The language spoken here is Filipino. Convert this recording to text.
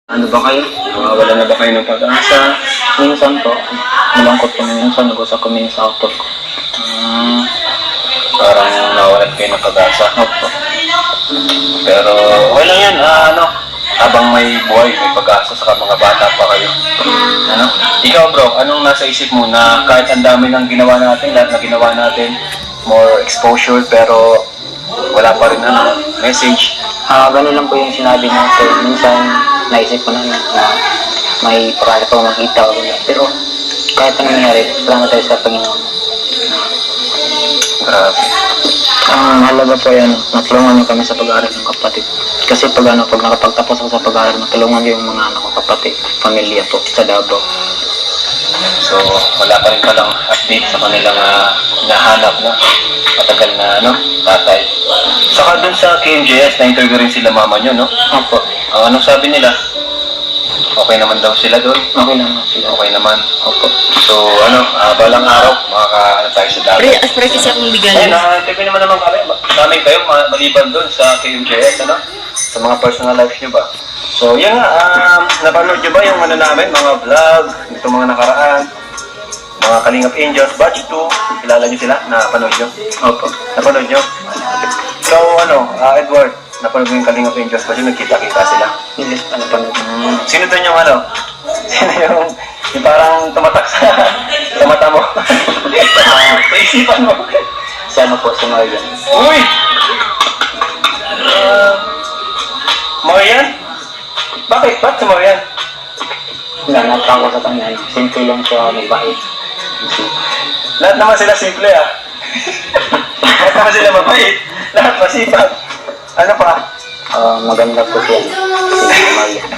Ano ba kayo? Wala na ba kayo ng pag-asa? Minsan po, malungkot po minsan, nag-usap ko minsan sa auto ko. Parang nawalan kayo ng pag-asa. Opo. Pero okay lang yan. Habang may buhay, may pag-asa sa mga bata pa kayo. Ano? Ikaw bro, anong nasa isip mo na kahit ang dami ng ginawa natin, lahat na ginawa natin, more exposure, pero wala pa rin message. Ganun lang po yung sinabi niya. So, minsan, naisip ko na may pakala pa makita ko na. Pero, kahit anong nangyari, salamat tayo sa Panginoon. Grabe. Ang mahalaga po yan, natulungan niyo kami sa pag-aaral ng kapatid. Kasi pag nakapagtapos ako sa pag-aaral, natulungan niyo yung mga anak ko kapatid, pamilya po, sa Davao. So, wala pa rin palang update sa kanilang nahanap na matagal na tatay. Saka dun sa KMJS, na-interview rin sila mama nyo, no? Opo. Anong sabi nila? Okay naman daw sila doon? Okay naman sila. Okay naman. Opo. So, balang araw, makakaano tayo sa dami. Pre kasi akong Ayun, bigalan. na-interview naman kami. Namin kayo, maliban doon sa KMJS, sa mga personal life nyo ba? So, yan nga, napanood nyo ba yung namin, mga vlog, itong mga nakaraan, mga Kalingap Angels, Batch 2, kilala nyo sila? Napanood nyo? Opo. Napanood nyo? So, Edward, napanood mo yung Kalingap Angels kasi nagkita-kita sila. Hindi pa napanood. Sino doon yung Sino yung parang tumatak sa mata mo? Sa isipan mo? Si ano po, si Marian. Uy! Marian? Bakit? Ba't si Marian? Ganap ako sa kanya. Simple lang siya, mabait. Lahat naman sila simple Lahat naman sila mabait. Lahat masipag. Ano pa? Maganda po siya. Si Marian.